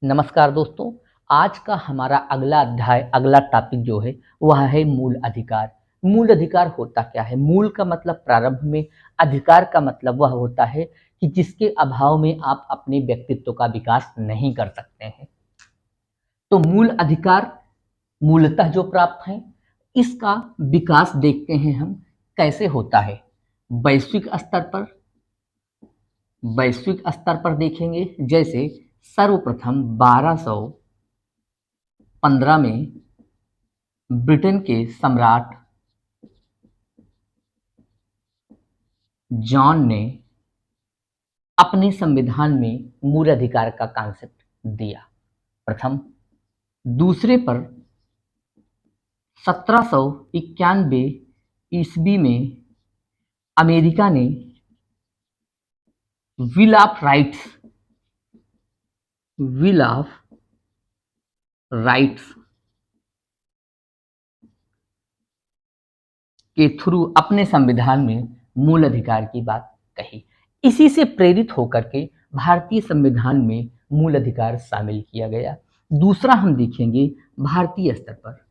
नमस्कार दोस्तों। आज का हमारा अगला अध्याय, अगला टॉपिक जो है वह है मूल अधिकार। मूल अधिकार होता क्या है? मूल का मतलब प्रारंभ में, अधिकार का मतलब वह होता है कि जिसके अभाव में आप अपने व्यक्तित्व का विकास नहीं कर सकते हैं। तो मूल अधिकार मूलतः जो प्राप्त है, इसका विकास देखते हैं हम कैसे होता है। वैश्विक स्तर पर वैश्विक स्तर पर देखेंगे, जैसे सर्वप्रथम 1215 में ब्रिटेन के सम्राट जॉन ने अपने संविधान में मूल अधिकार का कॉन्सेप्ट दिया, प्रथम। दूसरे पर 1791 ईस्वी में अमेरिका ने विल ऑफ राइट्स के थ्रू अपने संविधान में मूल अधिकार की बात कही। इसी से प्रेरित होकर के भारतीय संविधान में मूल अधिकार शामिल किया गया। दूसरा हम देखेंगे भारतीय स्तर पर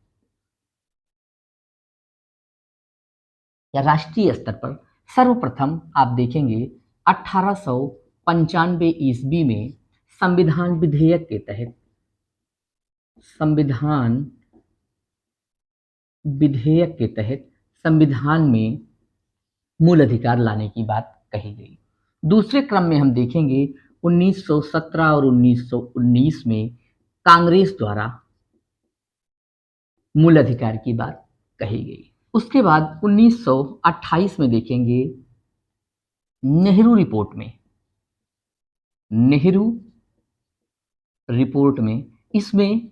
या राष्ट्रीय स्तर पर। सर्वप्रथम आप देखेंगे 1895 ईस्वी में संविधान विधेयक के तहत संविधान में मूल अधिकार लाने की बात कही गई। दूसरे क्रम में हम देखेंगे 1917 और 1919 में कांग्रेस द्वारा मूल अधिकार की बात कही गई। उसके बाद 1928 में देखेंगे नेहरू रिपोर्ट में इसमें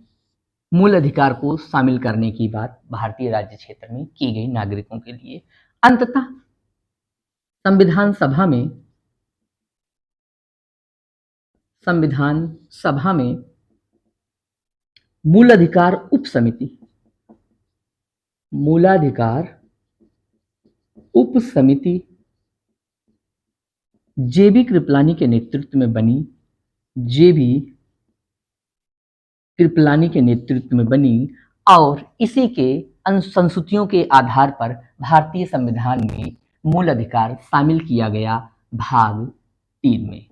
मूल अधिकार को शामिल करने की बात भारतीय राज्य क्षेत्र में की गई नागरिकों के लिए। अंततः संविधान सभा में मूलाधिकार उप समिति जेबी कृपलानी के नेतृत्व में बनी और इसी के अनुसूचियों के आधार पर भारतीय संविधान में मूल अधिकार शामिल किया गया भाग 3 में।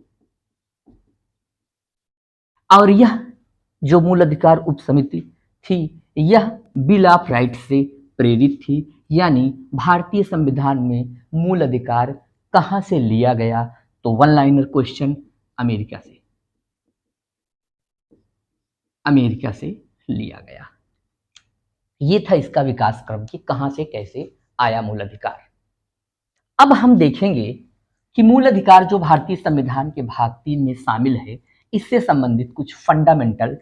और यह जो मूल अधिकार उप समिति थी, यह बिल ऑफ राइट्स से प्रेरित थी। यानी भारतीय संविधान में मूल अधिकार कहां से लिया गया? तो वन लाइनर क्वेश्चन, अमेरिका से लिया गया। ये था इसका विकास क्रम कि कहां से कैसे आया मूल अधिकार। अब हम देखेंगे कि मूल अधिकार जो भारतीय संविधान के भाग 3 में शामिल है, इससे संबंधित कुछ फंडामेंटल,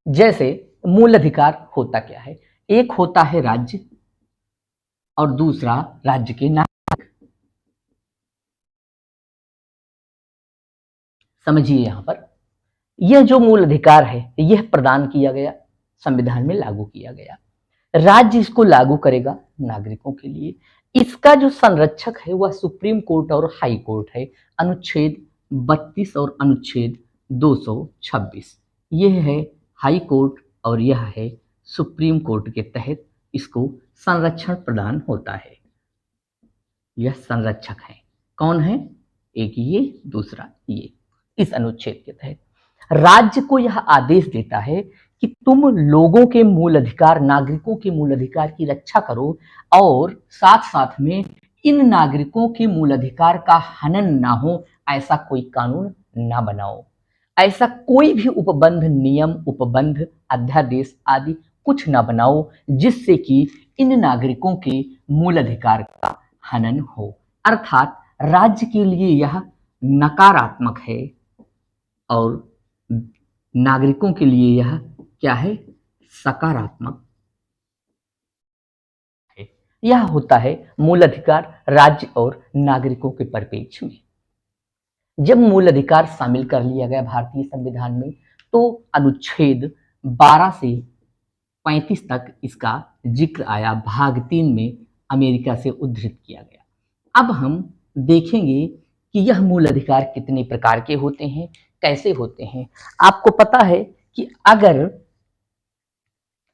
जैसे मूल अधिकार होता क्या है। एक होता है राज्य और दूसरा राज्य के नागरिक। समझिए, यहां पर यह जो मूल अधिकार है, यह प्रदान किया गया, संविधान में लागू किया गया। राज्य इसको लागू करेगा नागरिकों के लिए। इसका जो संरक्षक है वह सुप्रीम कोर्ट और हाई कोर्ट है। अनुच्छेद 32 और अनुच्छेद 226, यह है हाई कोर्ट और यह है सुप्रीम कोर्ट के तहत इसको संरक्षण प्रदान होता है। यह संरक्षक है। कौन है? एक ये, दूसरा ये। इस अनुच्छेद के तहत राज्य को यह आदेश देता है कि तुम लोगों के मूल अधिकार, नागरिकों के मूल अधिकार की रक्षा करो और साथ साथ में इन नागरिकों के मूल अधिकार का हनन ना हो, ऐसा कोई कानून ना बनाओ, ऐसा कोई भी उपबंध, नियम, उपबंध, अध्यादेश आदि कुछ ना बनाओ जिससे कि इन नागरिकों के मूल अधिकार का हनन हो। अर्थात राज्य के लिए यह नकारात्मक है और नागरिकों के लिए यह क्या है? सकारात्मक है। यह होता है मूल अधिकार राज्य और नागरिकों के परिप्रेक्ष्य में। जब मूल अधिकार शामिल कर लिया गया भारतीय संविधान में, तो अनुच्छेद 12 से 35 तक इसका जिक्र आया। भाग 3 में अमेरिका से उद्धृत किया गया। अब हम देखेंगे कि यह मूल अधिकार कितने प्रकार के होते हैं, कैसे होते हैं। आपको पता है कि अगर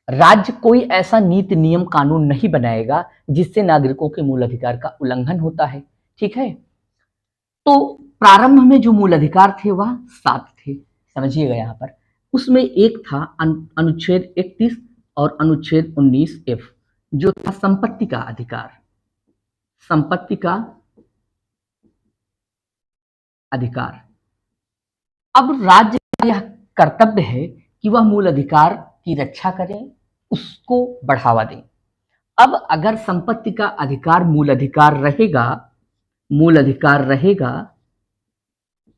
राज्य कोई ऐसा नीति नियम कानून नहीं बनाएगा जिससे नागरिकों के मूल अधिकार का उल्लंघन होता है, ठीक है। तो प्रारंभ में जो मूल अधिकार थे वह 7 थे, समझिएगा यहाँ पर। उसमें एक था अनुच्छेद 31 और अनुच्छेद 19F, जो था संपत्ति का अधिकार। संपत्ति का अधिकार। अब राज्य का यह कर्तव्य है कि वह मूल अधिकार की रक्षा करें, उसको बढ़ावा दें। अब अगर संपत्ति का अधिकार मूल अधिकार रहेगा,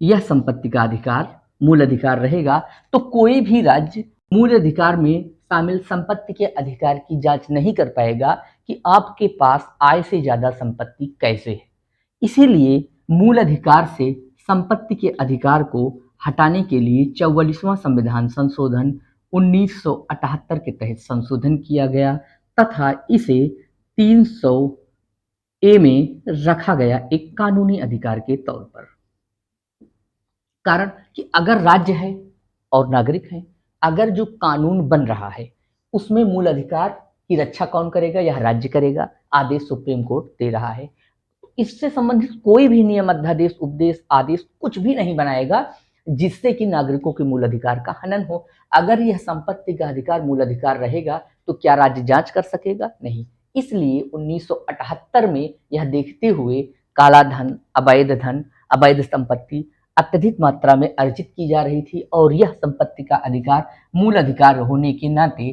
यह संपत्ति का अधिकार मूल अधिकार रहेगा, तो कोई भी राज्य मूल अधिकार में शामिल संपत्ति के अधिकार की जांच नहीं कर पाएगा कि आपके पास आय से ज्यादा संपत्ति कैसे है। इसीलिए मूल अधिकार से संपत्ति के अधिकार को हटाने के लिए 44वां संविधान संशोधन 1978 के तहत संशोधन किया गया तथा इसे 300A में रखा गया एक कानूनी अधिकार के तौर पर। कारण कि अगर राज्य है और नागरिक है, अगर जो कानून बन रहा है उसमें मूल अधिकार की रक्षा कौन करेगा? यह राज्य करेगा। आदेश सुप्रीम कोर्ट दे रहा है। इससे संबंधित कोई भी नियम, अध्यादेश, उपदेश, आदेश कुछ भी नहीं बनाएगा जिससे कि नागरिकों के मूल अधिकार का हनन हो। अगर यह संपत्ति का अधिकार मूल अधिकार रहेगा तो क्या राज्य जांच कर सकेगा? नहीं। इसलिए 1978 में यह देखते हुए काला धन, अवैध संपत्ति अत्यधिक मात्रा में अर्जित की जा रही थी और यह संपत्ति का अधिकार मूल अधिकार होने के नाते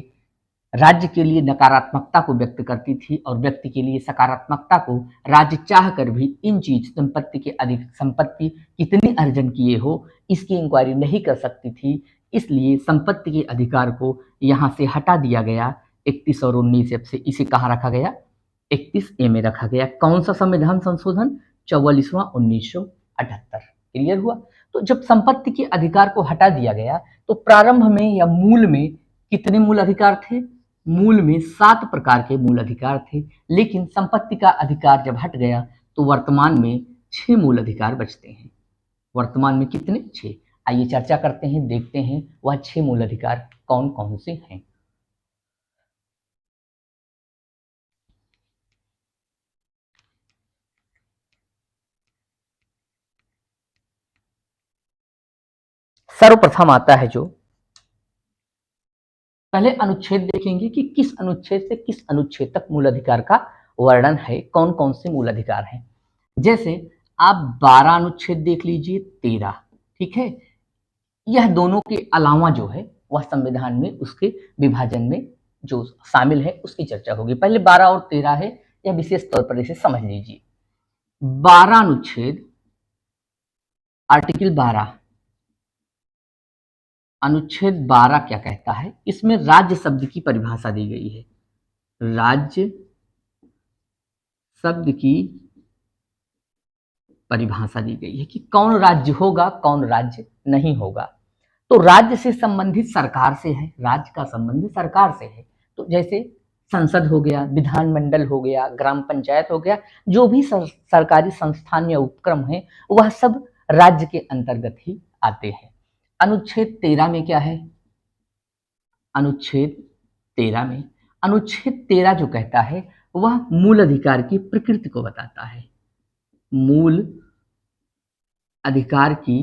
राज्य के लिए नकारात्मकता को व्यक्त करती थी और व्यक्ति के लिए सकारात्मकता को। राज्य चाह कर भी इन चीज संपत्ति कितनी अर्जन किए हो इसकी इंक्वायरी नहीं कर सकती थी। इसलिए संपत्ति के अधिकार को यहाँ से हटा दिया गया 31 और 19F से। इसे कहाँ रखा गया? 31A में रखा गया। कौन सा संविधान संशोधन? 44वां 1978। क्लियर हुआ? तो जब संपत्ति के अधिकार को हटा दिया गया तो प्रारंभ में या मूल में कितने मूल अधिकार थे? मूल में 7 प्रकार के मूल अधिकार थे, लेकिन संपत्ति का अधिकार जब हट गया तो वर्तमान में 6 मूल अधिकार बचते हैं। वर्तमान में कितने? 6। आइए चर्चा करते हैं, देखते हैं वह 6 मूल अधिकार कौन कौन से हैं। सर्वप्रथम आता है जो, पहले अनुच्छेद देखेंगे कि किस अनुच्छेद से किस अनुच्छेद तक मूल अधिकार का वर्णन है, कौन कौन से मूल अधिकार हैं। जैसे आप 12 अनुच्छेद देख लीजिए, 13, ठीक है। यह दोनों के अलावा जो है वह संविधान में उसके विभाजन में जो शामिल है उसकी चर्चा होगी। पहले 12 और 13 है, यह विशेष तौर पर इसे समझ लीजिए। 12 अनुच्छेद, आर्टिकल 12, अनुच्छेद 12 क्या कहता है? इसमें राज्य शब्द की परिभाषा दी गई है। राज्य शब्द की परिभाषा दी गई है कि कौन राज्य होगा, कौन राज्य नहीं होगा। तो राज्य से संबंधित सरकार से है, राज्य का संबंध सरकार से है। तो जैसे संसद हो गया, विधानमंडल हो गया, ग्राम पंचायत हो गया, जो भी सरकारी संस्थान या उपक्रम है वह सब राज्य के अंतर्गत ही आते हैं। अनुच्छेद 13 में क्या है? अनुच्छेद 13 जो कहता है वह मूल अधिकार की प्रकृति को बताता है। मूल अधिकार की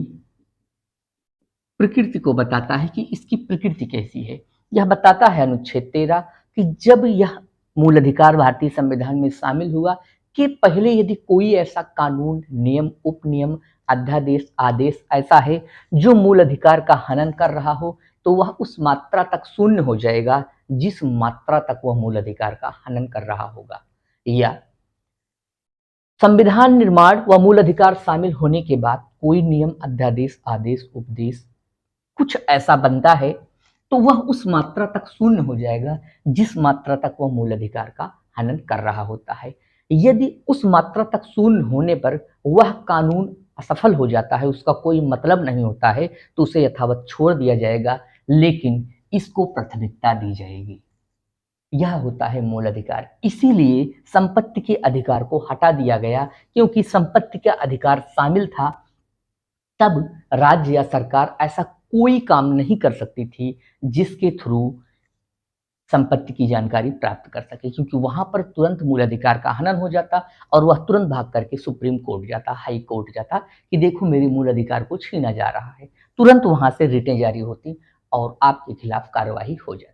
प्रकृति को बताता है कि इसकी प्रकृति कैसी है। यह बताता है अनुच्छेद 13 कि जब यह मूल अधिकार भारतीय संविधान में शामिल हुआ कि पहले यदि कोई ऐसा कानून, नियम, उपनियम, अध्यादेश, आदेश ऐसा है जो मूल अधिकार का हनन कर रहा हो तो वह उस मात्रा तक शून्य हो जाएगा जिस मात्रा तक वह मूल अधिकार का हनन कर रहा होगा। या संविधान निर्माण व मूल अधिकार शामिल होने के बाद कोई नियम, अध्यादेश, आदेश, उपदेश कुछ ऐसा बनता है तो वह उस मात्रा तक शून्य हो जाएगा जिस मात्रा तक वह मूल अधिकार का हनन कर रहा होता है। यदि उस मात्रा तक शून्य होने पर वह कानून असफल हो जाता है, उसका कोई मतलब नहीं होता है, तो उसे यथावत छोड़ दिया जाएगा, लेकिन इसको प्राथमिकता दी जाएगी। यह होता है मूल अधिकार। इसीलिए संपत्ति के अधिकार को हटा दिया गया, क्योंकि संपत्ति का अधिकार शामिल था, तब राज्य या सरकार ऐसा कोई काम नहीं कर सकती थी जिसके थ्रू संपत्ति की जानकारी प्राप्त कर सके, क्योंकि वहां पर तुरंत मूल अधिकार का हनन हो जाता और वह तुरंत भाग करके सुप्रीम कोर्ट जाता, हाई कोर्ट जाता कि देखो मेरे मूल अधिकार को छीना जा रहा है। तुरंत वहां से रिटें जारी होती और आपके खिलाफ कार्रवाई हो जाती।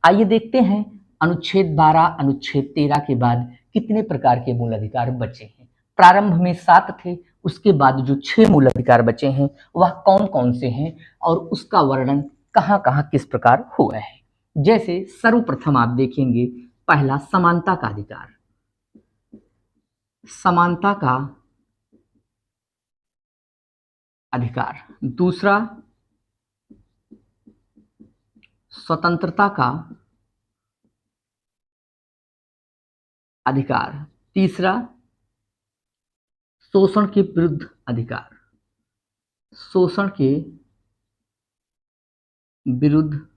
आइए देखते हैं अनुच्छेद 12 अनुच्छेद 13 के बाद कितने प्रकार के मूल अधिकार बचे हैं। प्रारंभ में 7 थे, उसके बाद जो 6 मूल अधिकार बचे हैं वह कौन कौन से हैं और उसका वर्णन कहाँ कहाँ किस प्रकार हुआ है। जैसे सर्वप्रथम आप देखेंगे, पहला समानता का अधिकार। समानता का अधिकार। दूसरा स्वतंत्रता का अधिकार। तीसरा शोषण के विरुद्ध अधिकार। शोषण के विरुद्ध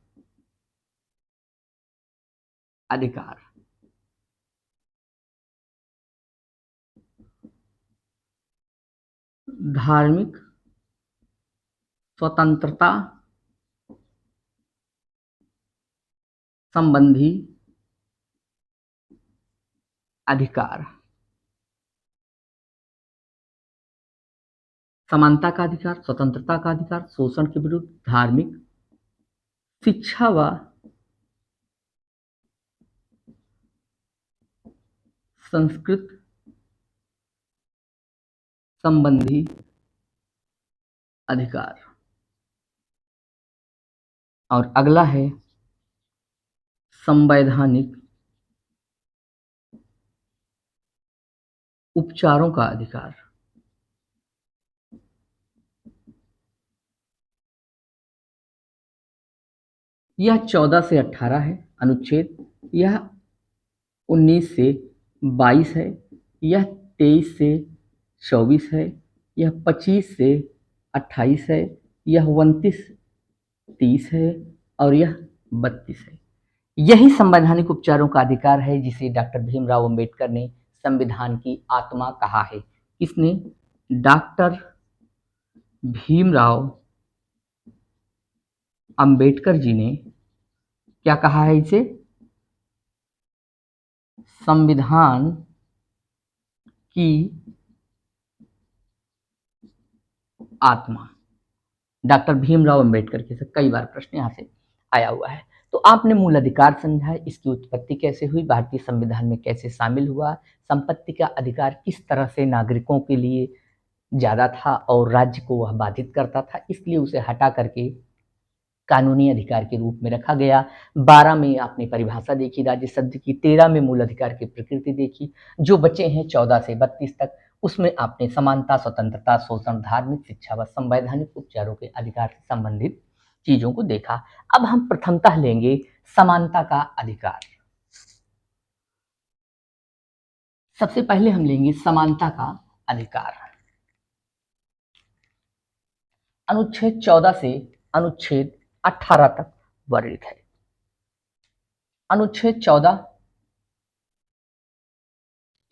अधिकार। धार्मिक स्वतंत्रता संबंधी अधिकार। समानता का अधिकार, स्वतंत्रता का अधिकार, शोषण के विरुद्ध, धार्मिक, शिक्षा व संस्कृत संबंधी अधिकार। और अगला है संवैधानिक उपचारों का अधिकार। यह 14 से 18 है अनुच्छेद, यह 19 से 22 है, यह 23 से 24 है, यह 25 से 28 है, यह 29 30 है और यह 32 है। यही संवैधानिक उपचारों का अधिकार है जिसे डॉक्टर भीमराव अंबेडकर ने संविधान की आत्मा कहा है। किसने? डॉक्टर भीमराव अंबेडकर जी ने क्या कहा है इसे? संविधान की आत्मा। डॉक्टर भीमराव अंबेडकर के से कई बार प्रश्न यहाँ से आया हुआ है। तो आपने मूल अधिकार समझा है, इसकी उत्पत्ति कैसे हुई, भारतीय संविधान में कैसे शामिल हुआ, संपत्ति का अधिकार किस तरह से नागरिकों के लिए ज्यादा था और राज्य को वह बाधित करता था, इसलिए उसे हटा करके कानूनी अधिकार के रूप में रखा गया। 12 में आपने परिभाषा देखी राज्य शब्द की, 13 में मूल अधिकार की प्रकृति देखी, जो बचे हैं 14 से 32 तक उसमें आपने समानता, स्वतंत्रता, शोषण, धार्मिक, शिक्षा व संवैधानिक उपचारों के अधिकार से संबंधित चीजों को देखा। अब हम प्रथमतः लेंगे समानता का अधिकार। सबसे पहले हम लेंगे समानता का अधिकार। अनुच्छेद 14 से अनुच्छेद 18 तक वर्णित है। अनुच्छेद 14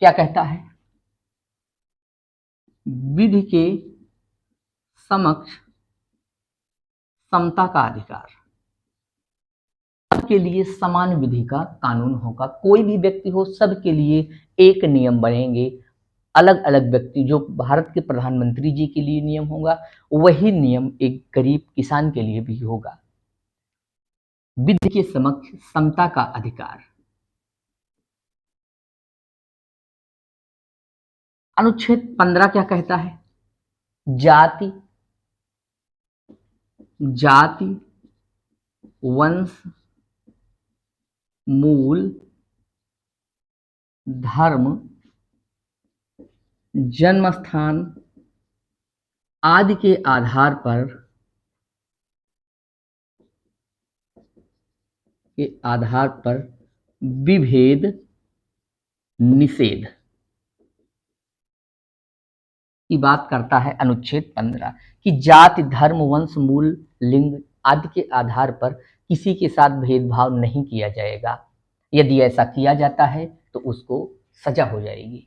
क्या कहता है? विधि के समक्ष समता का अधिकार। सबके लिए समान विधि का कानून होगा, कोई भी व्यक्ति हो सबके लिए एक नियम बनेंगे। अलग अलग व्यक्ति, जो भारत के प्रधानमंत्री जी के लिए नियम होगा वही नियम एक गरीब किसान के लिए भी होगा। विधि के समक्ष समता का अधिकार। अनुच्छेद 15 क्या कहता है? जाति, जाति, वंश, मूल, धर्म, जन्म स्थान आदि के आधार पर विभेद निषेध की बात करता है अनुच्छेद 15 कि जाति, धर्म, वंश, मूल, लिंग आदि के आधार पर किसी के साथ भेदभाव नहीं किया जाएगा। यदि ऐसा किया जाता है तो उसको सजा हो जाएगी।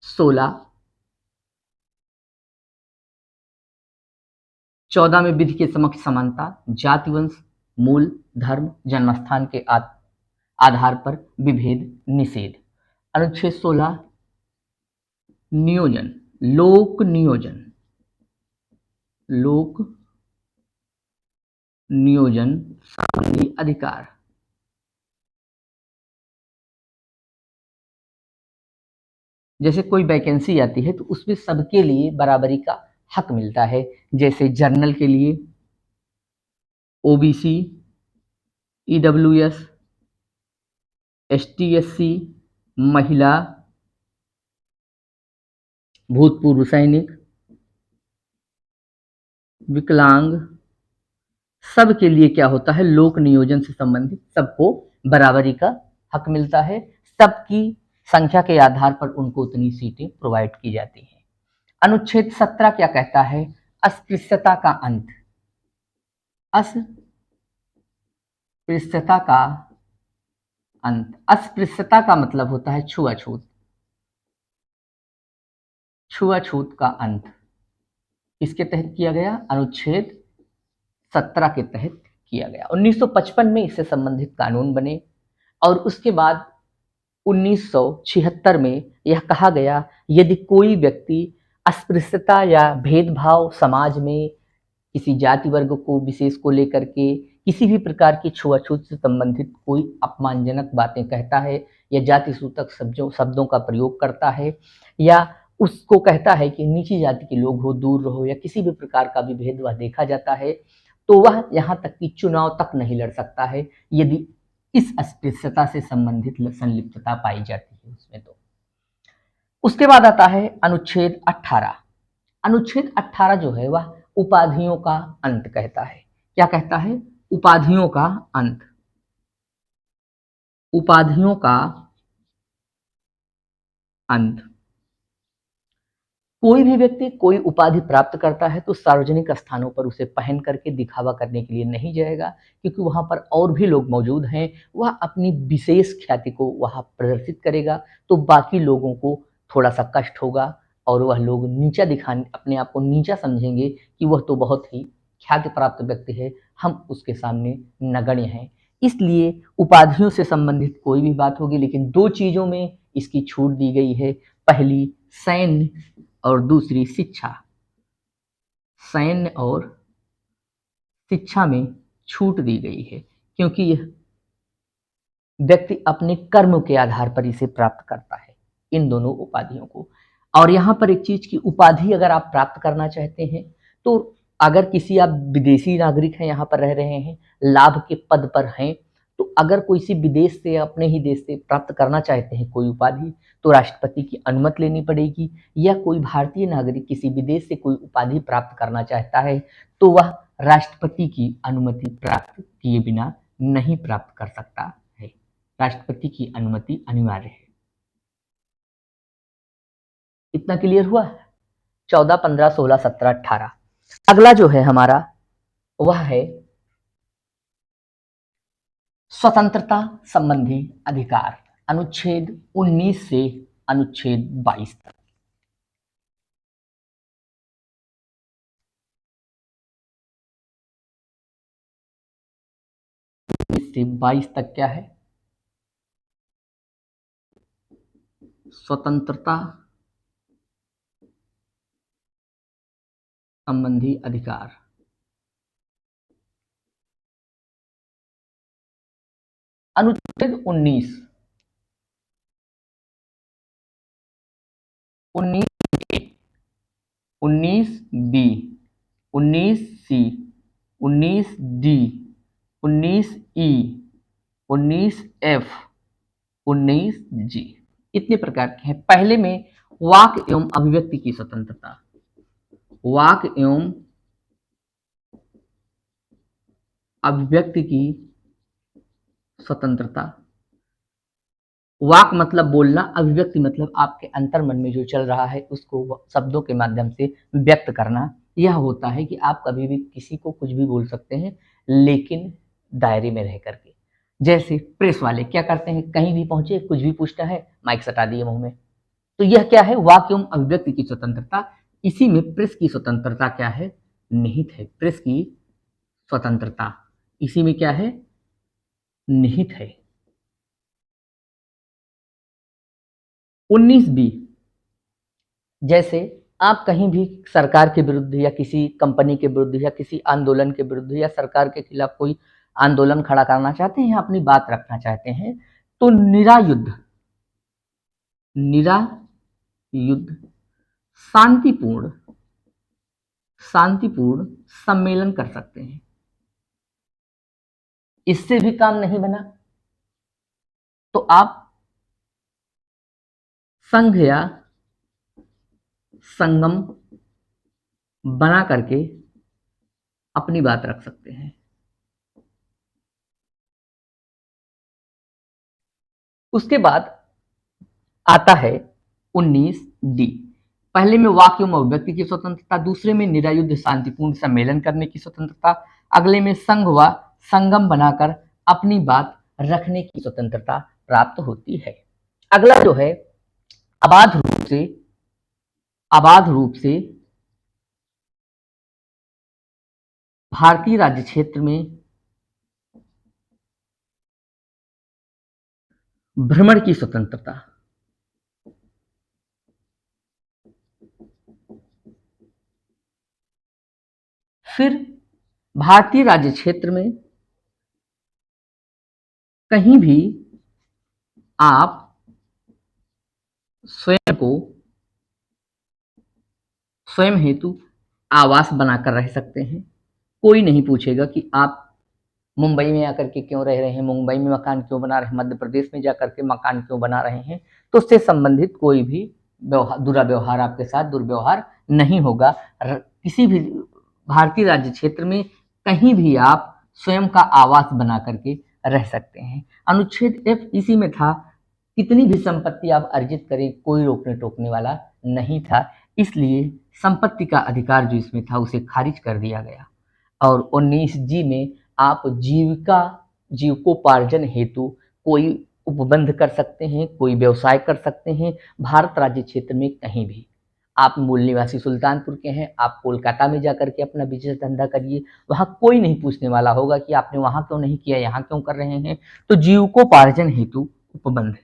16 14 में विधि के समक्ष समानता, जाति वंश मूल धर्म जन्मस्थान के आधार पर विभेद निषेध। अनुच्छेद 16 नियोजन, लोक नियोजन, लोक नियोजन संबंधी अधिकार। जैसे कोई वैकेंसी आती है तो उसमें सबके लिए बराबरी का हक मिलता है। जैसे जर्नल के लिए ओबीसी, ईडब्ल्यूएस, एसटी/एससी, महिला, भूतपूर्व सैनिक, विकलांग, सबके लिए क्या होता है, लोक नियोजन से संबंधित सबको बराबरी का हक मिलता है। सबकी संख्या के आधार पर उनको उतनी सीटें प्रोवाइड की जाती हैं। अनुच्छेद 17 क्या कहता है, अस्पृश्यता का अंत। अस्पृश्यता का अंत, अस्पृश्यता का मतलब होता है छुआछूत, छुआछूत का अंत इसके तहत किया गया, अनुच्छेद 17 के तहत किया गया। 1955 में इससे संबंधित कानून बने और उसके बाद 1976 में यह कहा गया यदि कोई व्यक्ति अस्पृश्यता या भेदभाव समाज में किसी जाति वर्ग को विशेष को लेकर के किसी भी प्रकार की छुआछूत से संबंधित कोई अपमानजनक बातें कहता है या जाति सूचक शब्दों का प्रयोग करता है या उसको कहता है कि नीची जाति के लोग हो दूर रहो या किसी भी प्रकार का भी भेदभाव देखा जाता है तो वह यहाँ तक कि चुनाव तक नहीं लड़ सकता है यदि इस अस्पृश्यता से संबंधित संलिप्तता पाई जाती है उसमें। तो उसके बाद आता है अनुच्छेद 18। अनुच्छेद 18 जो है वह उपाधियों का अंत कहता है। क्या कहता है, उपाधियों का अंत। उपाधियों का अंत, कोई भी व्यक्ति कोई उपाधि प्राप्त करता है तो सार्वजनिक स्थानों पर उसे पहन करके दिखावा करने के लिए नहीं जाएगा क्योंकि वहां पर और भी लोग मौजूद हैं। वह अपनी विशेष ख्याति को वहां प्रदर्शित करेगा तो बाकी लोगों को थोड़ा सा कष्ट होगा और वह लोग नीचा दिखाने, अपने आप को नीचा समझेंगे कि वह तो बहुत ही ख्याति प्राप्त व्यक्ति है, हम उसके सामने नगण्य हैं। इसलिए उपाधियों से संबंधित कोई भी बात होगी, लेकिन दो चीजों में इसकी छूट दी गई है। पहली सैन्य और दूसरी शिक्षा। सैन्य और शिक्षा में छूट दी गई है क्योंकि यह व्यक्ति अपने कर्म के आधार पर इसे प्राप्त करता है, इन दोनों उपाधियों को। और यहाँ पर एक चीज की उपाधि अगर आप प्राप्त करना चाहते हैं तो अगर किसी आप विदेशी नागरिक हैं, यहाँ पर रह रहे हैं, लाभ के पद पर हैं, तो अगर कोई सी विदेश से अपने ही देश से प्राप्त करना चाहते हैं कोई उपाधि तो राष्ट्रपति की अनुमति लेनी पड़ेगी। या कोई भारतीय नागरिक किसी विदेश से कोई उपाधि प्राप्त करना चाहता है तो वह राष्ट्रपति की अनुमति प्राप्त किए बिना नहीं प्राप्त कर सकता है। राष्ट्रपति की अनुमति अनिवार्य है। इतना क्लियर हुआ? 14, 15, 16, 17, 18। अगला जो है हमारा वह है स्वतंत्रता संबंधी अधिकार, अनुच्छेद 19 से अनुच्छेद 22 तक। 19 से 22 तक क्या है, स्वतंत्रता संबंधी अधिकार। अनुच्छेद 19, 19A, 19B, 19C, 19D, 19E, 19F, 19G इतने प्रकार के हैं। पहले में वाक एवं अभिव्यक्ति की स्वतंत्रता, वाक एवं अभिव्यक्ति की स्वतंत्रता। वाक मतलब बोलना, अभिव्यक्ति मतलब आपके अंतर मन में जो चल रहा है उसको शब्दों के माध्यम से व्यक्त करना। यह होता है कि आप कभी भी किसी को कुछ भी बोल सकते हैं लेकिन दायरे में रह करके। जैसे प्रेस वाले क्या करते हैं, कहीं भी पहुंचे कुछ भी पूछना है माइक सटा दिए मुंह में। तो यह क्या है, वाक्य एवं अभिव्यक्ति की स्वतंत्रता। इसी में प्रेस की स्वतंत्रता क्या है, निहित है। प्रेस की स्वतंत्रता इसी में क्या है, निहित है। 19 बी, जैसे आप कहीं भी सरकार के विरुद्ध या किसी कंपनी के विरुद्ध या किसी आंदोलन के विरुद्ध या सरकार के खिलाफ कोई आंदोलन खड़ा करना चाहते हैं, अपनी बात रखना चाहते हैं, तो निरायुद्ध शांतिपूर्ण सम्मेलन कर सकते हैं। इससे भी काम नहीं बना तो आप संघ या संगम बना करके अपनी बात रख सकते हैं। उसके बाद आता है 19 डी। पहले में वाक्य एवं अभिव्यक्ति की स्वतंत्रता, दूसरे में निरायुद्ध शांतिपूर्ण सम्मेलन करने की स्वतंत्रता, अगले में संघ व संगम बनाकर अपनी बात रखने की स्वतंत्रता प्राप्त होती है। अगला जो है अबाध रूप से भारतीय राज्य क्षेत्र में भ्रमण की स्वतंत्रता। फिर भारतीय राज्य क्षेत्र में कहीं भी आप स्वयं हेतु आवास बनाकर रह सकते हैं। कोई नहीं पूछेगा कि आप मुंबई में आकर के क्यों रह रहे हैं, मुंबई में मकान क्यों बना रहे हैं, मध्य प्रदेश में जाकर के मकान क्यों बना रहे हैं। तो उससे संबंधित कोई भी दुर्व्यवहार आपके साथ दुर्व्यवहार नहीं होगा। किसी भी भारतीय राज्य क्षेत्र में कहीं भी आप स्वयं का आवास बना करके रह सकते हैं। अनुच्छेद F इसी में था, कितनी भी संपत्ति आप अर्जित करें कोई रोकने टोकने वाला नहीं था, इसलिए संपत्ति का अधिकार जो इसमें था उसे खारिज कर दिया गया। और 19G में आप जीविकोपार्जन हेतु कोई उपबंध कर सकते हैं, कोई व्यवसाय कर सकते हैं भारत राज्य क्षेत्र में कहीं भी। आप मूल निवासी सुल्तानपुर के हैं, आप कोलकाता में जाकर के अपना बिजनेस धंधा करिए, वहां कोई नहीं पूछने वाला होगा कि आपने वहां क्यों नहीं किया, यहाँ क्यों कर रहे हैं। तो जीविकोपार्जन हेतु उपबंध,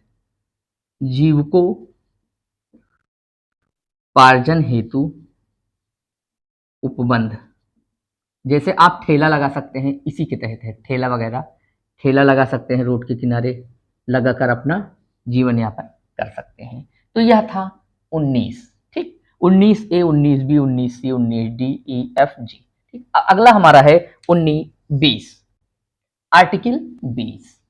जीविकोपार्जन हेतु उपबंध, जैसे आप ठेला लगा सकते हैं, इसी के तहत है। ठेला वगैरह, ठेला लगा सकते हैं रोड के किनारे लगाकर अपना जीवन यापन कर सकते हैं। तो यह था 19, ठीक। 19A, 19B, 19C, 19D, E, F, G, ठीक। अगला हमारा है 19-20, आर्टिकल 20।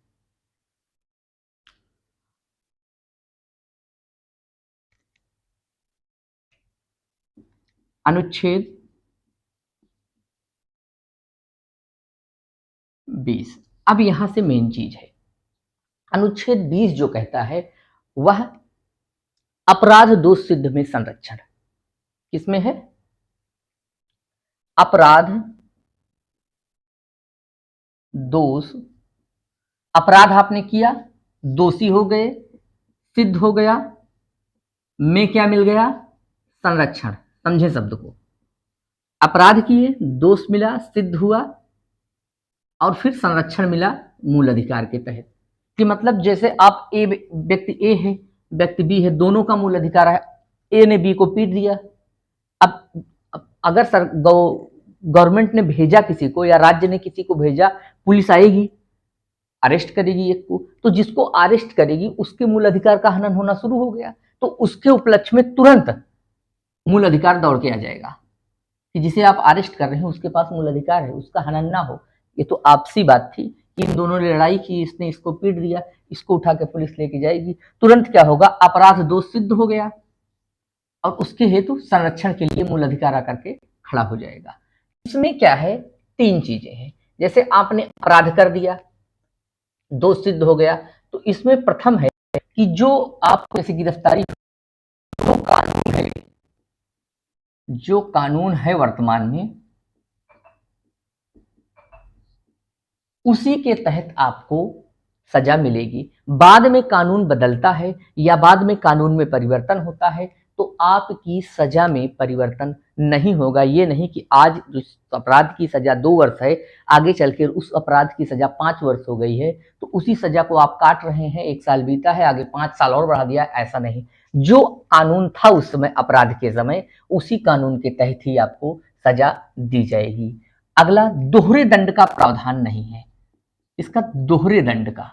अनुच्छेद 20। अब यहां से मेन चीज है, अनुच्छेद 20 जो कहता है वह अपराध दोष सिद्ध में संरक्षण। किसमें है, अपराध दोष, अपराध आपने किया, दोषी हो गए, सिद्ध हो गया, में क्या मिल गया, संरक्षण। समझे शब्द को, अपराध किए, दोष मिला, सिद्ध हुआ और फिर संरक्षण मिला मूल अधिकार के तहत। कि मतलब जैसे आप व्यक्ति ए है, व्यक्ति बी है, दोनों का मूल अधिकार है। ए ने बी को पीट दिया, अब अगर गवर्नमेंट ने भेजा किसी को या राज्य ने किसी को भेजा, पुलिस आएगी, अरेस्ट करेगी एक को, तो जिसको अरेस्ट करेगी उसके मूल अधिकार का हनन होना शुरू हो गया। तो उसके उपलक्ष्य में तुरंत मूल अधिकार दौड़ के आ जाएगा कि जिसे आप अरेस्ट कर रहे हैं उसके पास मूल अधिकार है, उसका हनन ना हो। ये तो आपसी बात थी कि इन दोनों ने लड़ाई की, इसने इसको पीट दिया, इसको उठा के पुलिस लेके जाएगी, तुरंत क्या होगा, अपराध दोष सिद्ध हो गया और उसके हेतु संरक्षण के लिए मूल अधिकार आकर के खड़ा हो जाएगा। इसमें क्या है, 3 चीजें हैं। जैसे आपने अपराध कर दिया, दोष सिद्ध हो गया, तो इसमें प्रथम है कि जो आपको ऐसी गिरफ्तारी, जो कानून है वर्तमान में, उसी के तहत आपको सजा मिलेगी। बाद में कानून बदलता है या बाद में कानून में परिवर्तन होता है तो आपकी सजा में परिवर्तन नहीं होगा। ये नहीं कि आज जो अपराध की सजा 2 वर्ष है, आगे चलकर उस अपराध की सजा 5 वर्ष हो गई है तो उसी सजा को आप काट रहे हैं, 1 साल बीता है, आगे 5 साल और बढ़ा दिया, ऐसा नहीं। जो कानून था उस समय अपराध के समय, उसी कानून के तहत ही आपको सजा दी जाएगी। अगला, दोहरे दंड का प्रावधान नहीं है। इसका दोहरे दंड का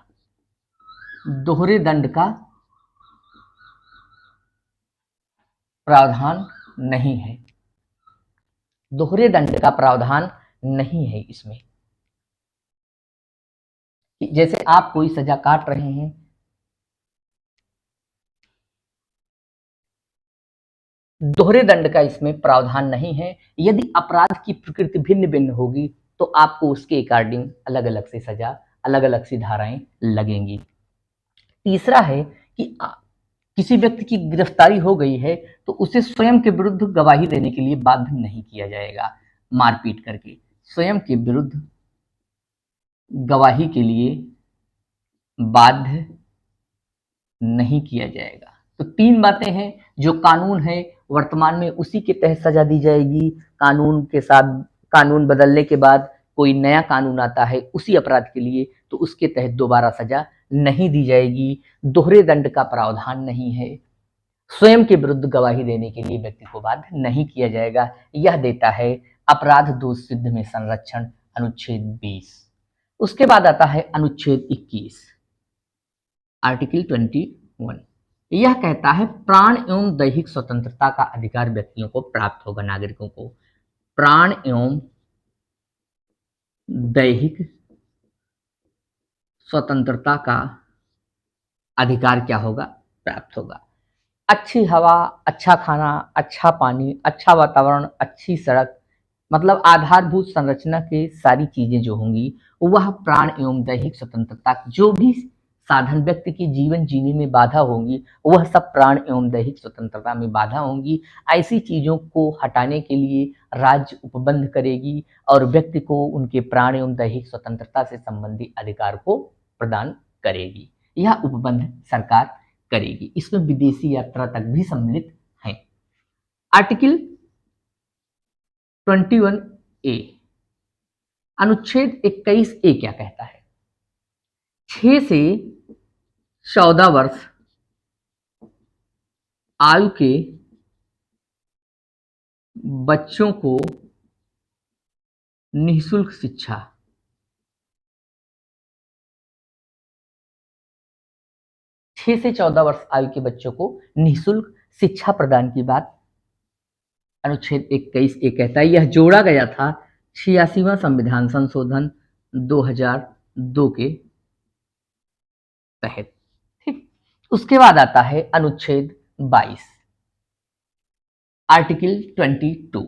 प्रावधान नहीं है। दोहरे दंड का प्रावधान नहीं है इसमें। जैसे आप कोई सजा काट रहे हैं, दोहरे दंड का इसमें प्रावधान नहीं है। यदि अपराध की प्रकृति भिन्न भिन्न होगी तो आपको उसके अकॉर्डिंग अलग अलग से सजा, अलग अलग सी धाराएं लगेंगी। तीसरा है कि किसी व्यक्ति की गिरफ्तारी हो गई है तो उसे स्वयं के विरुद्ध गवाही देने के लिए बाध्य नहीं किया जाएगा। मारपीट करके स्वयं के विरुद्ध गवाही के लिए बाध्य नहीं किया जाएगा। तो 3 बातें हैं। जो कानून है वर्तमान में उसी के तहत सजा दी जाएगी। कानून के साथ, कानून बदलने के बाद कोई नया कानून आता है उसी अपराध के लिए तो उसके तहत दोबारा सजा नहीं दी जाएगी। दोहरे दंड का प्रावधान नहीं है। स्वयं के विरुद्ध गवाही देने के लिए व्यक्ति को बाध्य नहीं किया जाएगा। यह देता है अपराध दोष सिद्ध में संरक्षण, अनुच्छेद 20। उसके बाद आता है अनुच्छेद 21, आर्टिकल 21। यह कहता है प्राण एवं दैहिक स्वतंत्रता का अधिकार व्यक्तियों को प्राप्त होगा। नागरिकों को प्राण एवं दैहिक स्वतंत्रता का अधिकार क्या होगा? प्राप्त होगा। अच्छी हवा, अच्छा खाना, अच्छा पानी, अच्छा वातावरण, अच्छी सड़क, मतलब आधारभूत संरचना के सारी चीजें जो होंगी वह प्राण एवं दैहिक स्वतंत्रता, जो भी साधन व्यक्ति की जीवन जीने में बाधा होंगी वह सब प्राण एवं दैहिक स्वतंत्रता में बाधा होंगी। ऐसी चीजों को हटाने के लिए राज्य उपबंध करेगी और व्यक्ति को उनके प्राण एवं दैहिक स्वतंत्रता से संबंधित अधिकार को प्रदान करेगी। यह उपबंध सरकार करेगी। इसमें विदेशी यात्रा तक भी सम्मिलित है। आर्टिकल 21A, अनुच्छेद 21A क्या कहता है? 6 से 14 वर्ष आयु के बच्चों को निःशुल्क शिक्षा, 6 से 14 वर्ष आयु के बच्चों को निःशुल्क शिक्षा प्रदान की बात अनुच्छेद 21A कहता है। यह जोड़ा गया था 86वां संविधान संशोधन 2002 के तहत। ठीक, उसके बाद आता है अनुच्छेद 22, आर्टिकल 22।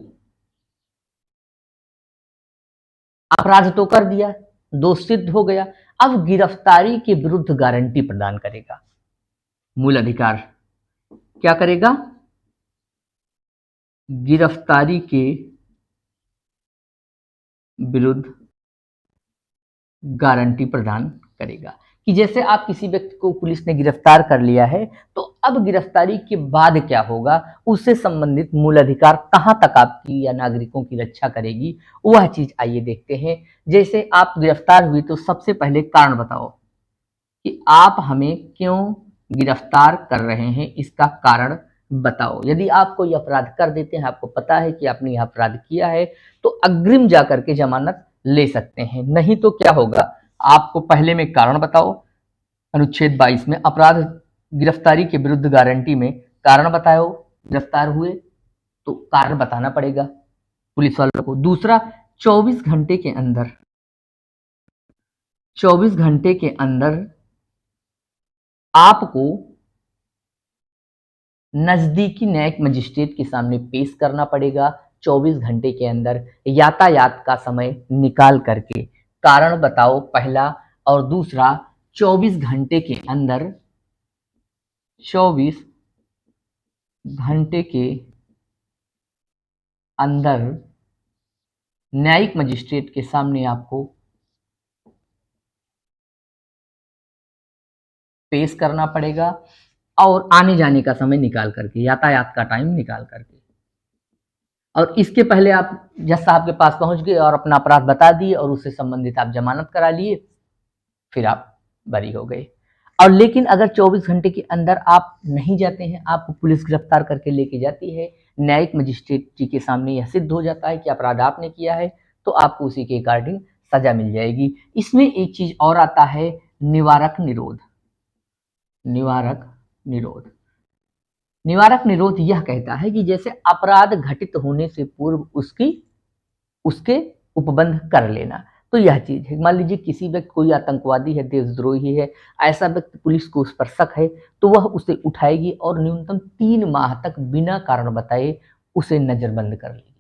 अपराध तो कर दिया, दोष सिद्ध हो गया, अब गिरफ्तारी के विरुद्ध गारंटी प्रदान करेगा। मूल अधिकार क्या करेगा? गिरफ्तारी के विरुद्ध गारंटी प्रदान करेगा। कि जैसे आप किसी व्यक्ति को पुलिस ने गिरफ्तार कर लिया है तो अब गिरफ्तारी के बाद क्या होगा, उससे संबंधित मूल अधिकार कहां तक आपकी या नागरिकों की रक्षा करेगी, वह चीज आइए देखते हैं। जैसे आप गिरफ्तार हुई तो सबसे पहले कारण बताओ कि आप हमें क्यों गिरफ्तार कर रहे हैं, इसका कारण बताओ। यदि आप कोई अपराध कर देते हैं, आपको पता है कि आपने यह अपराध किया है, तो अग्रिम जाकर के जमानत ले सकते हैं। नहीं तो क्या होगा, आपको पहले में कारण बताओ। अनुच्छेद 22 में अपराध गिरफ्तारी के विरुद्ध गारंटी में कारण बताओ। गिरफ्तार हुए तो कारण बताना पड़ेगा पुलिस वालों को। दूसरा, 24 घंटे के अंदर 24 घंटे के अंदर आपको नजदीकी न्यायिक मजिस्ट्रेट के सामने पेश करना पड़ेगा। 24 घंटे के अंदर यातायात का समय निकाल करके कारण बताओ, पहला। और दूसरा, 24 घंटे के अंदर 24 घंटे के अंदर न्यायिक मजिस्ट्रेट के सामने आपको पेश करना पड़ेगा, और आने जाने का समय निकाल करके, यातायात का टाइम निकाल करके। और इसके पहले आप जज साहब के पास पहुंच गए और अपना अपराध बता दिए और उससे संबंधित आप जमानत करा लिए, फिर आप बरी हो गए। और लेकिन अगर 24 घंटे के अंदर आप नहीं जाते हैं, आपको पुलिस गिरफ्तार करके लेके जाती है, न्यायिक मजिस्ट्रेट जी के सामने यह सिद्ध हो जाता है कि अपराध आपने किया है, तो आपको उसी के अकॉर्डिंग सजा मिल जाएगी। इसमें एक चीज और आता है, निवारक निरोध। निवारक निरोध, निवारक निरोध यह कहता है कि जैसे अपराध घटित होने से पूर्व उसके उपबंध कर लेना। तो यह चीज है, मान लीजिए किसी व्यक्ति, कोई आतंकवादी है, देशद्रोही है, ऐसा व्यक्ति, पुलिस को उस पर शक है, तो वह उसे उठाएगी और न्यूनतम 3 माह तक बिना कारण बताए उसे नजरबंद कर लेगी।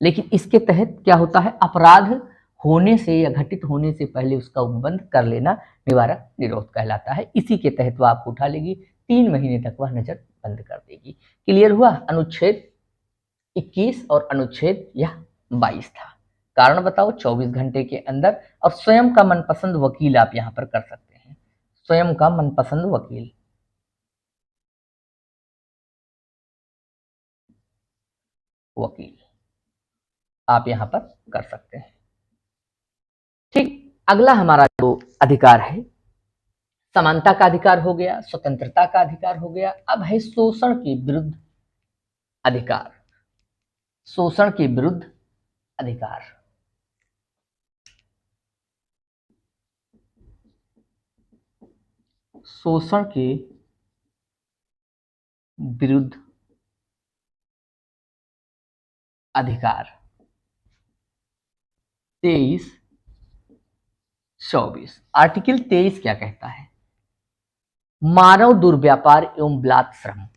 लेकिन इसके तहत क्या होता है, अपराध होने से या घटित होने से पहले उसका उपबंध कर लेना निवारक निरोध कहलाता है। इसी के तहत वह आपको उठा लेगी, 3 महीने तक वह नजर बंद कर देगी। क्लियर हुआ? अनुच्छेद 21 और अनुच्छेद यह 22 था। कारण बताओ 24 घंटे के अंदर, और स्वयं का मनपसंद वकील आप यहां पर कर सकते हैं, स्वयं का मनपसंद वकील। वकील आप यहां पर कर सकते हैं। ठीक, अगला हमारा जो अधिकार है, समानता का अधिकार हो गया, स्वतंत्रता का अधिकार हो गया। अब है शोषण के विरुद्ध अधिकार। शोषण के विरुद्ध अधिकार। शोषण के विरुद्ध अधिकार 23-24। आर्टिकल 23 क्या कहता है, मानव दुर्व्यापार एवं बलात् श्रम।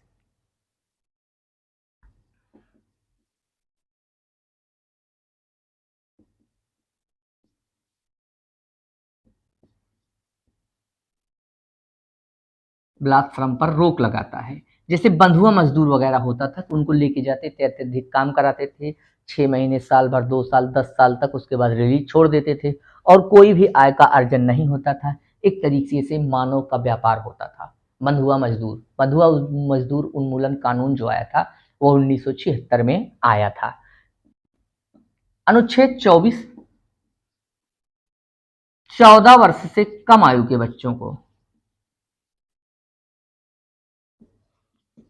बलात् श्रम पर रोक लगाता है। जैसे बंधुआ मजदूर वगैरह होता था, उनको लेके जाते थे, अत्यधिक काम कराते थे, 6 महीने, साल भर, 2 साल, 10 साल तक, उसके बाद रिलीज छोड़ देते थे, और कोई भी आय का अर्जन नहीं होता था। एक तरीके से मानव का व्यापार होता था। बंधुआ मजदूर, बंधुआ मजदूर उन्मूलन कानून जो आया था वो 1976 में आया था। अनुच्छेद 24, 14 वर्ष से कम आयु के बच्चों को,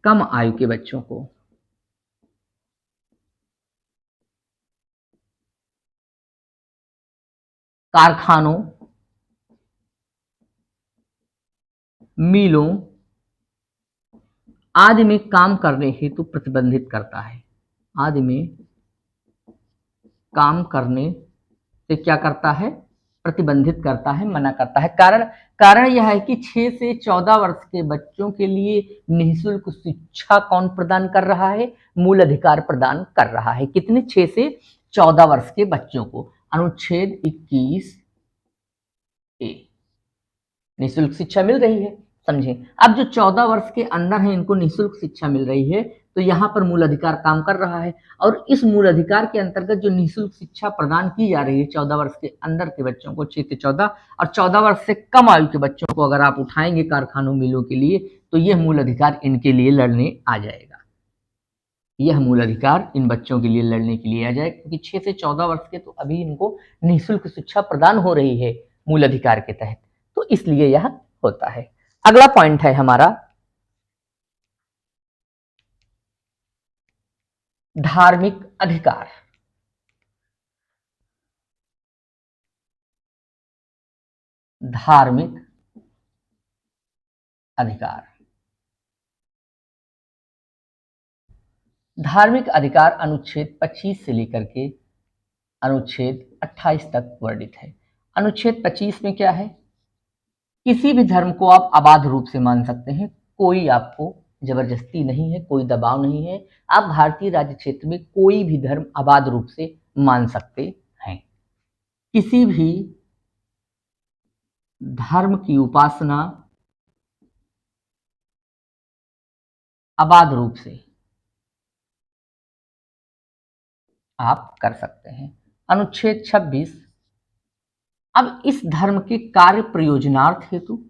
कम आयु के बच्चों को कारखानों, मिलों आदि में काम करने हेतु प्रतिबंधित करता है। आदि में काम करने से क्या करता है, प्रतिबंधित करता है, मना करता है। कारण यह है कि 6 से 14 वर्ष के बच्चों के लिए निःशुल्क शिक्षा कौन प्रदान कर रहा है, मूल अधिकार प्रदान कर रहा है। कितने? 6 से 14 वर्ष के बच्चों को। अनुच्छेद 21 ए, निःशुल्क शिक्षा मिल रही है। समझे? अब जो 14 वर्ष के अंदर है, इनको निःशुल्क शिक्षा मिल रही है, तो यहाँ पर मूल अधिकार काम कर रहा है। और इस मूल अधिकार के अंतर्गत जो निःशुल्क शिक्षा प्रदान की जा रही है 14 वर्ष के अंदर के बच्चों को, 6 से 14, और 14 वर्ष से कम आयु के बच्चों को अगर आप उठाएंगे कारखानों, मिलों के लिए, तो यह मूल अधिकार इनके लिए लड़ने आ जाएगा। यह मूल अधिकार इन बच्चों के लिए लड़ने के लिए आ जाएगा, क्योंकि 6 से 14 वर्ष के तो अभी इनको निःशुल्क शिक्षा प्रदान हो रही है मूल अधिकार के तहत, तो इसलिए यह होता है। अगला पॉइंट है हमारा धार्मिक अधिकार। धार्मिक अधिकार। धार्मिक अधिकार अनुच्छेद 25 से लेकर के अनुच्छेद 28 तक वर्णित है। अनुच्छेद 25 में क्या है, किसी भी धर्म को आप अबाध रूप से मान सकते हैं, कोई आपको जबरदस्ती नहीं है, कोई दबाव नहीं है। आप भारतीय राज्य क्षेत्र में कोई भी धर्म अबाध रूप से मान सकते हैं। किसी भी धर्म की उपासना अबाध रूप से आप कर सकते हैं। अनुच्छेद 26, अब इस धर्म के कार्य प्रयोजनार्थ हेतु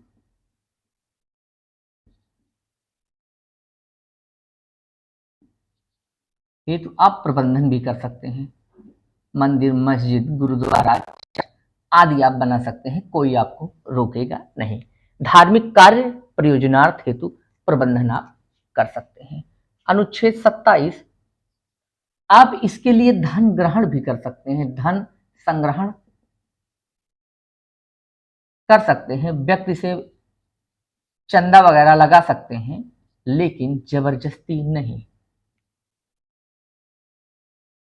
हेतु आप प्रबंधन भी कर सकते हैं। मंदिर, मस्जिद, गुरुद्वारा आदि आप बना सकते हैं, कोई आपको रोकेगा नहीं। धार्मिक कार्य प्रयोजनार्थ हेतु प्रबंधन आप कर सकते हैं। अनुच्छेद 27, आप इसके लिए धन ग्रहण भी कर सकते हैं, धन संग्रहण कर सकते हैं, व्यक्ति से चंदा वगैरह लगा सकते हैं, लेकिन जबरदस्ती नहीं।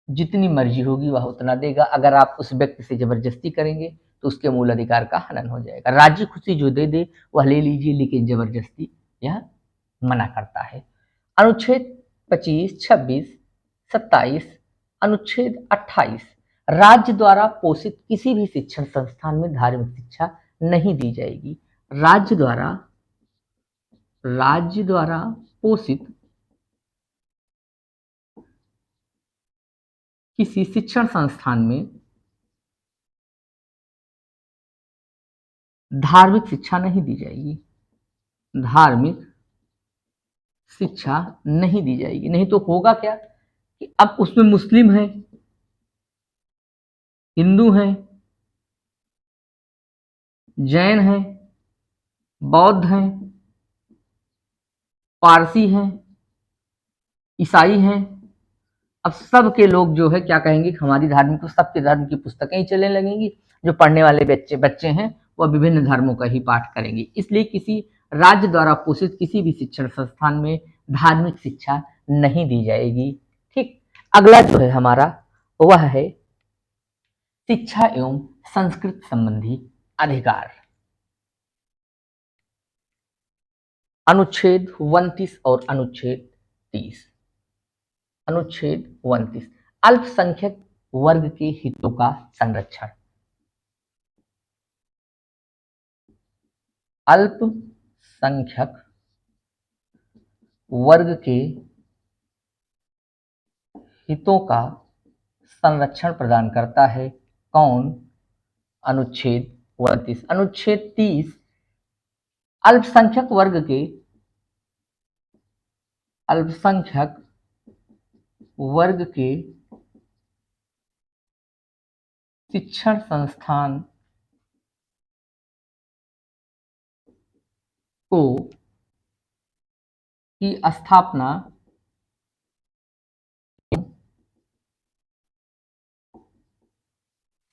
जितनी मर्जी होगी वह उतना देगा। अगर आप उस व्यक्ति से जबरदस्ती करेंगे तो उसके मूल अधिकार का हनन हो जाएगा। राजी खुशी जो दे दे वह ले लीजिए, लेकिन जबरदस्ती यह मना करता है। अनुच्छेद 25, 26, 27, अनुच्छेद 28, राज्य द्वारा पोषित किसी भी शिक्षण संस्थान में धार्मिक शिक्षा नहीं दी जाएगी। राज्य द्वारा पोषित किसी शिक्षण संस्थान में धार्मिक शिक्षा नहीं दी जाएगी। धार्मिक शिक्षा नहीं दी जाएगी। नहीं तो होगा क्या कि अब उसमें मुस्लिम है, हिंदू है, जैन है, बौद्ध है, पारसी है, ईसाई हैं। अब सब के लोग जो है क्या कहेंगे, हमारी धार्मिक, सबके धर्म की पुस्तकें ही चलने लगेंगी। जो पढ़ने वाले बच्चे हैं वह विभिन्न धर्मों का ही पाठ करेंगे। इसलिए किसी राज्य द्वारा पोषित किसी भी शिक्षण संस्थान में धार्मिक शिक्षा नहीं दी जाएगी। ठीक, अगला जो है हमारा वह है शिक्षा एवं संस्कृति संबंधी अधिकार। अनुच्छेद 29 और अनुच्छेद 30। अनुच्छेद 29, अल्पसंख्यक वर्ग के हितों का संरक्षण। अल्पसंख्यक वर्ग के हितों का संरक्षण प्रदान करता है कौन? अनुच्छेद 29। अनुच्छेद 30, अल्पसंख्यक वर्ग के शिक्षण संस्थान को की स्थापना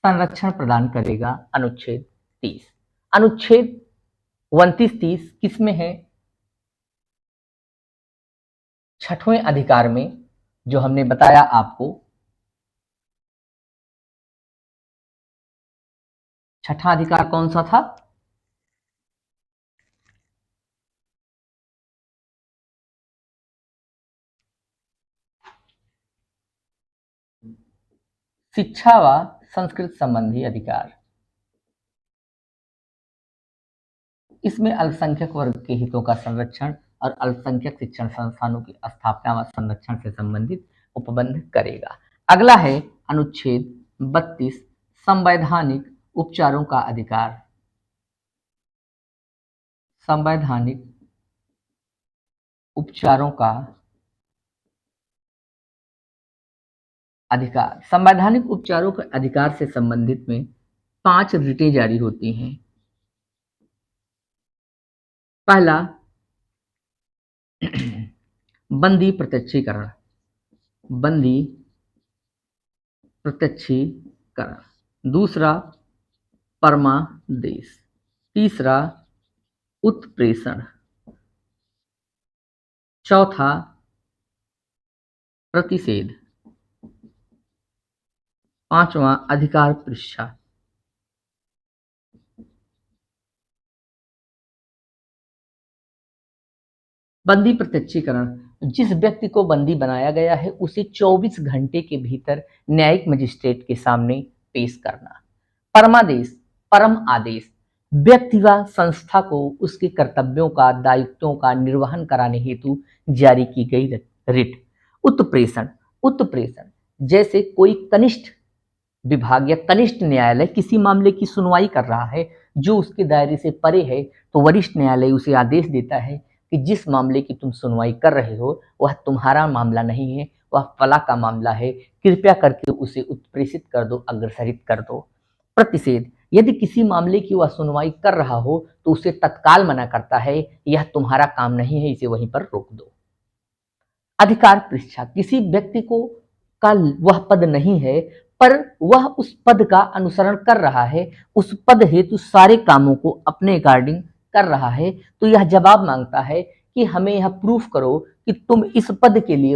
संरक्षण प्रदान करेगा अनुच्छेद 30। अनुच्छेद 29-30 किसमें है? छठवें अधिकार में, जो हमने बताया आपको। छठा अधिकार कौन सा था? शिक्षा व संस्कृति संबंधी अधिकार। इसमें अल्पसंख्यक वर्ग के हितों का संरक्षण और अल्पसंख्यक शिक्षण संस्थानों की स्थापना व संरक्षण से संबंधित उपबंध करेगा। अगला है अनुच्छेद 32, संवैधानिक उपचारों का अधिकार। संवैधानिक उपचारों का अधिकार। संवैधानिक उपचारों के अधिकार से संबंधित में 5 रिटें जारी होती हैं। पहला, बंदी प्रत्यक्षीकरण। बंदी प्रत्यक्षीकरण। दूसरा, परमादेश। तीसरा, उत्प्रेषण। चौथा, प्रतिषेध। पांचवा, अधिकार परीक्षा। बंदी प्रत्यक्षीकरण, जिस व्यक्ति को बंदी बनाया गया है उसे 24 घंटे के भीतर न्यायिक मजिस्ट्रेट के सामने पेश करना। परमादेश, परम आदेश, व्यक्ति व संस्था को उसके कर्तव्यों का, दायित्वों का निर्वहन कराने हेतु जारी की गई रिट। उत्प्रेषण, उत्प्रेषण जैसे कोई कनिष्ठ विभाग या कनिष्ठ न्यायालय किसी मामले की सुनवाई कर रहा है जो उसके दायरे से परे है, तो वरिष्ठ न्यायालय उसे आदेश देता है कि जिस मामले की तुम सुनवाई कर रहे हो वह तुम्हारा मामला नहीं है, वह फला का मामला है, कृपया करके उसे उत्प्रेषित कर दो, अग्रसरित कर दो। प्रतिषेध, यदि किसी मामले की वह सुनवाई कर रहा हो तो उसे तत्काल मना करता है, यह तुम्हारा काम नहीं है, इसे वहीं पर रोक दो। अधिकार पृष्ठा, किसी व्यक्ति को का वह पद नहीं है पर वह उस पद का अनुसरण कर रहा है, उस पद हेतु सारे कामों को अपने अकॉर्डिंग कर रहा है, तो यह जवाब मांगता है कि हमें यह प्रूफ करो कि तुम इस पद के लिए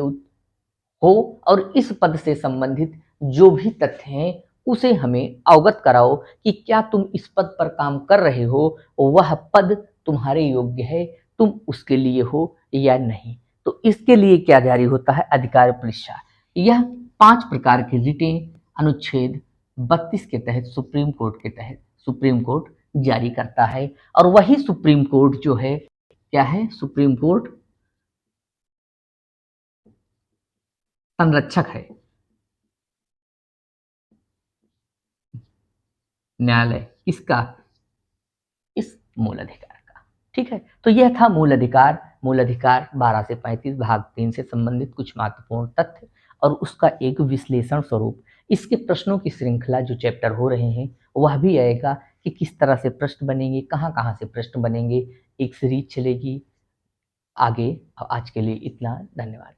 हो और इस पद से संबंधित जो भी तथ्य हैं उसे हमें अवगत कराओ कि क्या तुम इस पद पर काम कर रहे हो, वह पद तुम्हारे योग्य है, तुम उसके लिए हो या नहीं। तो इसके लिए क्या जारी होता है, अधिकार परीक्षा। यह 5 प्रकार के रिटेन अनुच्छेद 32 के तहत सुप्रीम कोर्ट के तहत सुप्रीम कोर्ट जारी करता है, और वही सुप्रीम कोर्ट जो है क्या है, सुप्रीम कोर्ट संरक्षक है न्यायालय किसका, इस मूल अधिकार का। ठीक है, तो यह था मूल अधिकार 12 से 35 भाग 3 से संबंधित कुछ महत्वपूर्ण तथ्य और उसका एक विश्लेषण स्वरूप। इसके प्रश्नों की श्रृंखला जो चैप्टर हो रहे हैं वह भी आएगा कि किस तरह से प्रश्न बनेंगे, कहाँ कहाँ से प्रश्न बनेंगे, एक सीरीज चलेगी आगे। आज के लिए इतना, धन्यवाद।